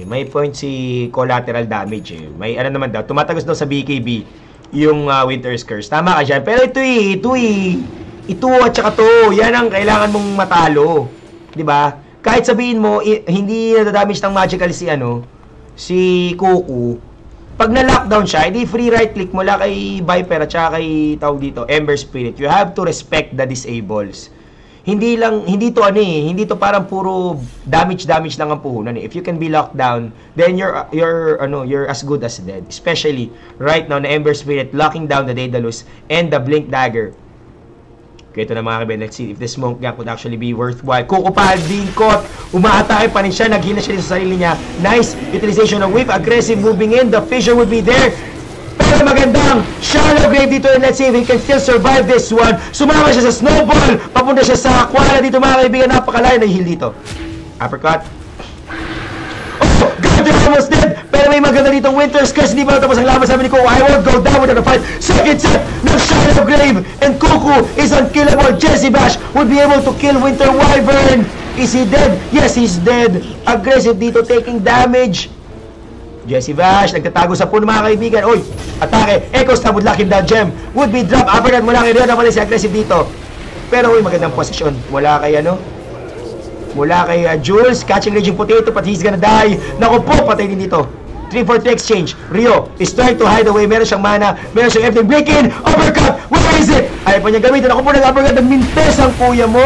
[SPEAKER 1] may point si collateral damage eh. May naman daw, tumatagos daw sa BKB yung Winter's Curse. Tama ka dyan. Pero ito at saka to, yan ang kailangan mong matalo. 'Di ba? Kahit sabihin mo hindi nadadamage ng magical si Kuku. Pag na-lockdown siya, edi free right click mo lang kay Viper at saka kay Ember Spirit. You have to respect the disables. Hindi to parang puro damage lang ang puhunan eh. If you can be locked down, then you're as good as dead. Especially right now na Ember Spirit locking down the Daedalus and the Blink Dagger. Okay, ito na mga kaibigan. Let's see if this Monk Gang could actually be worthwhile. Kuko pa being caught. Umaatake pa rin siya. Naghila siya sa sarili niya. Nice utilization of whip. Aggressive moving in. The fissure would be there. Pero magandang shallow grave dito, and let's see if he can still survive this one. Sumama siya sa snowball. Papunta siya sa Kuala dito, mga kaibigan. Napakalayo na heal dito. Uppercut. Oh, God, they're almost dead. Pero may maganda ditong Winter's Curse. Hindi pa tapos ang laban. Sabi ni Kuku, I won't go down without a fight. Second set ng shallow grave. And Kuku is unkillable. Jesse Bash would be able to kill Winter Wyvern. Is he dead? Yes, he's dead. Aggressive dito, taking damage. Jesse Bash, nagtatago sa puno, mga kaibigan. Oy, atake. Echo Stab would lock him down. Gem would be drop. Uppercut mula kay Rio. Naman si aggressive dito. Pero uy, magandang posisyon. Mula kay Jules. Catching Raging Potato, but he's gonna die. Naku po, patay din dito. 3-4-3 exchange. Rio is trying to hide away. Meron siyang mana. Meron siyang everything. Break in. Uppercut. Where is it? Ayaw pa niya gamitin. Naku po, nag-uppercut. Nagmintes ang kuya mo.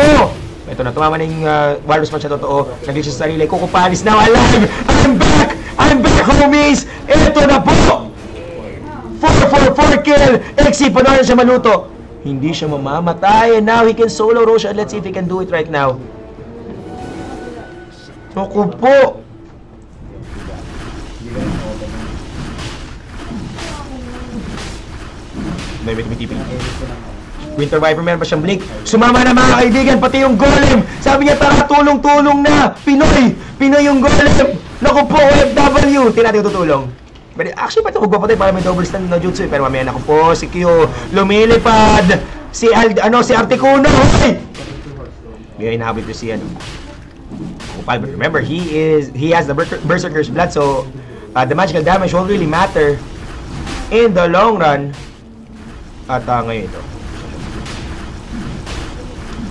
[SPEAKER 1] Ito na, tumama na yung Walrus Punch na totoo. Nag-reach sa sarili. Kuku Panis now alive. I'm back, homies! Ito na po! 4-4-4 kill! XC, paano siya maluto? Hindi siya mamamatay. And now he can solo Roshan. Let's see if he can do it right now. Naku po! May TP. Winter Viper, meron pa siyang blink. Sumama na, mga kaibigan, pati yung golem. Sabi niya, tara, tulong-tulong na. Pinoy yung golem. Naku po, OFW. Hindi natin tutulong. But actually, pati ako papatay para may double stand na jutsu. Pero mamaya, naku po, si Q, lumilipad. Si Articuno. Hey! May hinahabit ko si Kupal. But remember, he has the Berserker's blood. So, the magical damage won't really matter in the long run. At ngayon ito.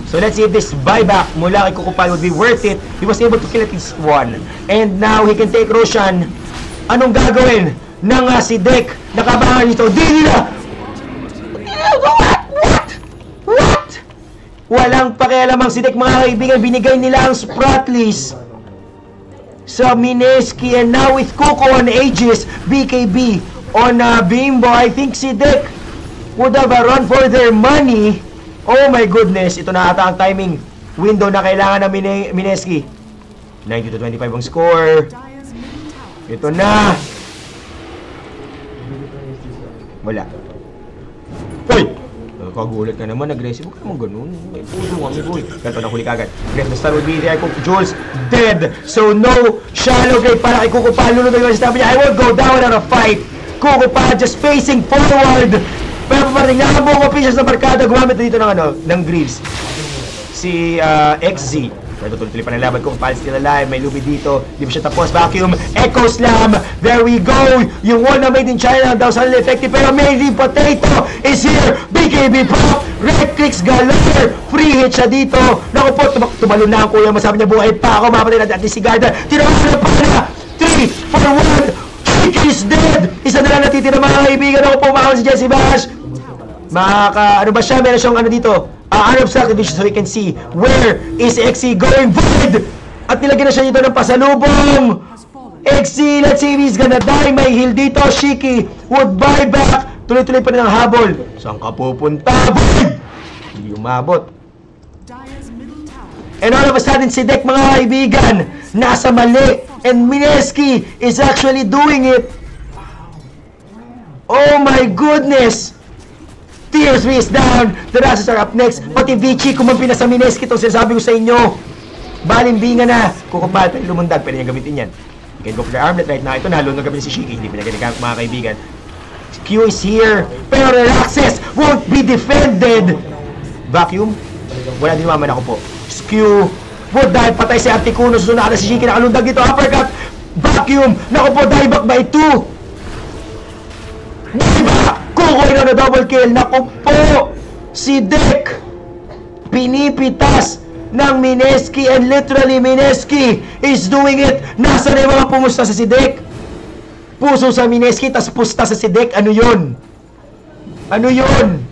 [SPEAKER 1] So let's see if this buyback mula kay Kukupal would be worth it. He was able to kill at least one. And now he can take Roshan. Anong gagawin ng si Dek? Nakabangan nito. Di nila! What? Walang pakialamang si Dek, mga kaibigan. Binigay nila ang Spratlys sa Mineski. And now with Coco on Aegis, BKB on Bimbo. I think si Dek would have a run for their money. Oh my goodness, ito na ata ang timing window na kailangan ng Mineski. 90-25 ang score. Ito na. Wala. Hoy! Kagulat ka naman, aggressive. Huwag ka naman ganun. May puso kami, boy. Ganito, nahuli ka agad. Next, the star will be there. Coco Jules, dead. So, no shallow grave para kay Coco Pa. Lulunod yung sinabi niya, I won't go down on a fight. Coco Pa just facing forward. Pero parating nakabong officials na barkada. Gumamit na dito ng Greaves. Si XZ. Pero tuloy-tuloy pa ng laban. Coco Pa still alive. May lubi dito. Di ba siya tapos? Vacuum. Echo Slam. There we go. Yung wall na made in China daw sa effective. Pero Made Potato is here. BKB Pop. Red clicks galore. Free hit siya dito. Naku po, tumalon na ang kuya. Masabi niya buhay pa ako. Mapatay na dati si Garda. Tinawalan na pa na. 3 for 1. Kiki is dead. Isa na lang natitira mga kaibigan. Ako po umakawal si Jesse Bash. Ano ba siya? Meron siyang dito. Unobstructed vision so we can see where is XC going void. At nilagyan na siya dito ng pasalubong. XC, let's see if he's gonna die. May heal dito. Shiki would buy back. Tuloy-tuloy pa rin ang habol. Saan ka pupunta? Void! Hindi umabot. And all of a sudden, si Dek, mga kaibigan, nasa mali. And Mineski is actually doing it. Oh my goodness! Tears is down. The Rasas are up next. Pati Vici, kumampi na sa Mineski. Itong sinasabi ko sa inyo. Balimbingan na. Kukupal, pero lumundag. Pwede niyang gamitin yan. You can go for the armlet right now. Ito na, lunod gabi si Shiki. Hindi pinagagamit mga kaibigan. Q is here. Pero Relaxes won't be defended. Vacuum. Wala din naman ako po. Q would die. Patay si Articuno. Susunod na si Shiki. Nakalundag dito. Uppercut. Vacuum. Naku po, die back by 2. Diba? Kukoy na double kill. Naku po, si Dek pinipitas ng Mineski and literally Mineski is doing it. Nasa na yung mga pumusta sa si Dek? Puso sa Mineski, tas pusta sa si Dek. Ano yun? Ano yun?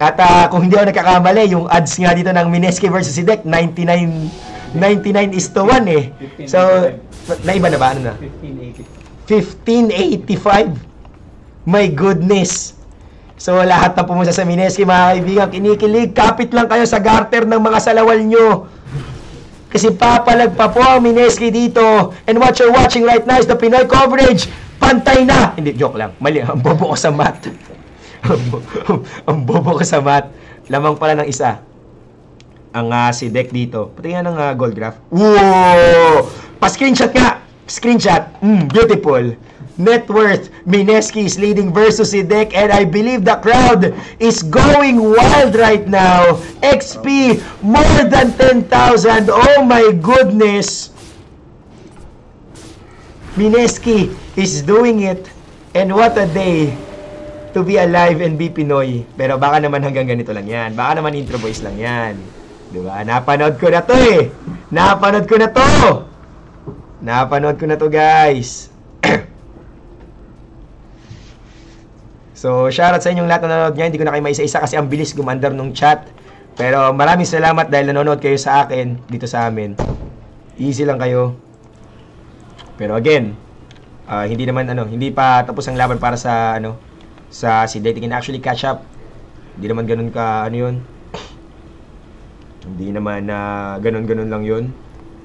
[SPEAKER 1] At kung hindi ako nagkakamali, yung odds nga dito ng Mineski versus si Dek, 99-1 eh. So, naiba na ba? Ano na? 1585. My goodness. So lahat na pumunta sa Mineski, mga kaibigan, kinikilig. Kapit lang kayo sa garter ng mga salawal nyo. Kasi papalag pa po ang Mineski dito. And what you're watching right now is the Pinoy coverage. Pantay na. Hindi, joke lang. Mali, ang bobo ko sa mat. Ang bobo ko sa mat. Lamang pala ng isa. Ang si Dek dito. Pati nga ng gold graph. Whoa! Pa-screenshot nga. Screenshot. Beautiful. Net worth, Mineski is leading versus si Dek, and I believe the crowd is going wild right now. XP, more than 10,000. Oh my goodness. Mineski is doing it. And what a day to be alive and be Pinoy. Pero baka naman hanggang ganito lang yan. Baka naman intro voice lang yan. Diba? Napanood ko na to eh. Napanood ko na to. Napanood ko na to, guys. So, shoutout sa inyong lahat na nanonood ngayon. Hindi ko na kayo maisa-isa kasi ang bilis gumandar nung chat. Pero maraming salamat dahil nanonood kayo sa akin, dito sa amin. Easy lang kayo. Pero again, hindi naman hindi pa tapos ang laban para sa sa si Dek. You can actually catch up. Hindi naman ganun ka yun. Hindi naman ganun lang yun.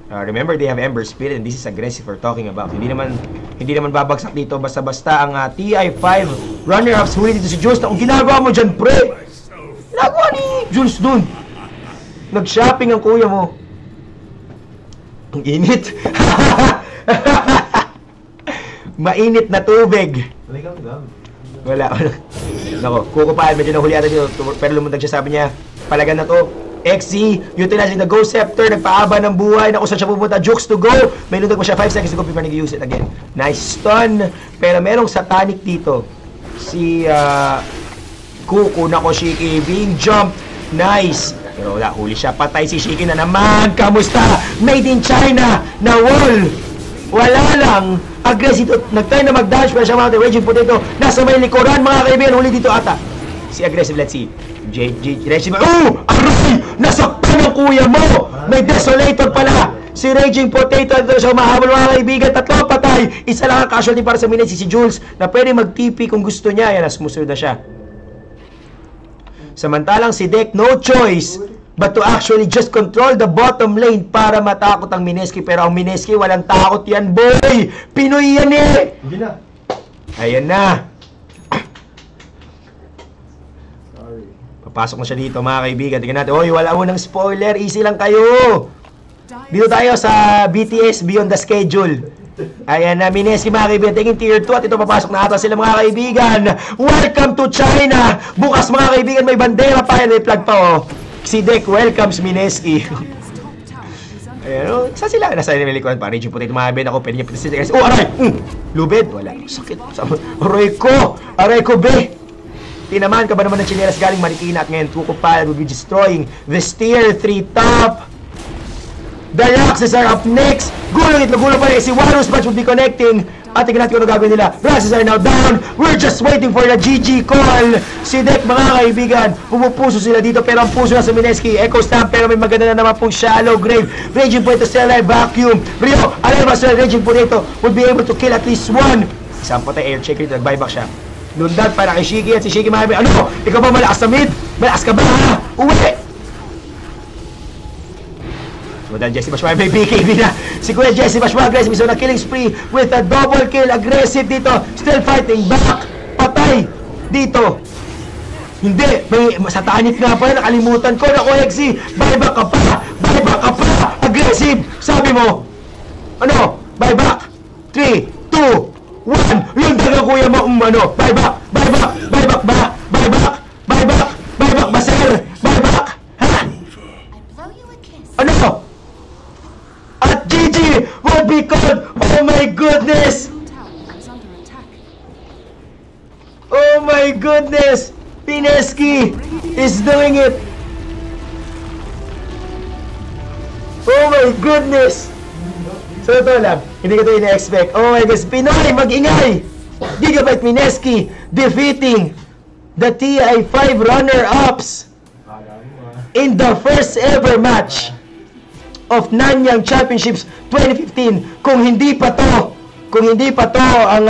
[SPEAKER 1] Remember, they have Ember Spirit and this is aggressive we're talking about. Hindi naman babagsak dito basta-basta ang TI5 runner-ups. Huli dito si Jules. Kung ginagawa mo dyan, pre, ginagawa ni Jules dun. Nag-shopping ang kuya mo. Ang init. Mainit na tubig. Wala. Nako, kukupaan. Medyo nahuli ata dito. Pero lumundag siya, sabi niya, palagan na to. XZ, utilizing the Ghost Scepter, nagpaaba ng buhay, na kung saan siya pupunta, jukes to go, may lundag pa siya 5 seconds to go before nag-use it again. Nice stun, pero merong satanic dito, si Kuku, nako Shiki, being jumped, nice, pero wala, huli siya, patay si Shiki na naman, kamusta, made in China, na wall, wala lang, aggressive, nag-try na mag-dash, pero siya mga Raging Potato, nasa may likuran, mga kaibigan, huli dito ata, si aggressive, let's see, Raging, aray! Nasaktan ang kuya mo! May Desolator pala! Si Raging Potato, ito siya umahabol mga kaibigan. 3 patay. Isa lang ang casualty para sa Minesky, si Jules, na pwede mag-TP kung gusto niya. Yan, sumusunod na siya. Samantalang si Dek, no choice but to actually just control the bottom lane para matakot ang Minesky. Pero ang Minesky, walang takot yan, boy! Pinoy yan eh!
[SPEAKER 2] Hindi na.
[SPEAKER 1] Ayan na.
[SPEAKER 2] Sorry.
[SPEAKER 1] Papasok na siya dito mga kaibigan. Tingnan natin. Hoy, wala mo ng spoiler. Easy lang kayo. Dito tayo sa BTS Beyond the Schedule. Ayan na, Minesky mga kaibigan. Tingin tier 2 at ito papasok na ata sila mga kaibigan. Welcome to China. Bukas mga kaibigan, may bandera pa yan. May flag pa oh. Si Dek welcomes Minesky. Ayan o. Saan sila? Nasa nilikuran pa. Raging Potato mga kaibigan. Ako pwede niya pati. Oh, aray! Lubid. Wala. Sakit. Aray ko. Aray ko, be. Tinamaan ka ba naman ng chinelas galing Marikina at ngayon Tukupal will be destroying this tier 3 top. The Roxas are up next. Gulong itlo pa rin. Si Warus Match will be connecting. At tingnan natin kung ano gagawin nila. Roxas are now down. We're just waiting for the GG call. Si Dek mga kaibigan. Pumupuso sila dito pero ang puso na sa Minesky. Echo Stamp pero may maganda na naman pong Shallow Grave. Raging Potato still alive. Vacuum. Rio. Alam ba sila Raging Potato will be able to kill at least one. Isang patay air checker dito. Nag-buyback siya. Lundag para kay Shiki at si Shiki mga kaibigan. Ano? Ikaw ba malakas sa mid? Malakas ka ba ha? Uwi! So dahil Jesse Bashwa may BKB na. Si Kuya Jesse Bashwa aggressive. So na killing spree with a double kill. Aggressive dito. Still fighting back. Patay dito. Hindi. May satanit nga pa. Nakalimutan ko. Naku Hexy. Buyback ka pa. Buyback ka pa. Aggressive. Sabi mo. Ano? Buyback. 3, 2, 1. Yung daga kuya mo. Ano? Buyback. Buyback. Buyback ba? Buyback. Buyback. Buyback ba sir? Buyback. Ha? Ano? At GG will be called. Oh my goodness! Oh my goodness! Minesky is doing it! Oh my goodness! So ito lang, hindi ko ito ina-expect. Oh my goodness, Pinoy, mag-ingay! Gigabyte Minesky defeating the TI5 runner-ups in the first ever match of Nanyang Championships 2015. Kung hindi pa to ang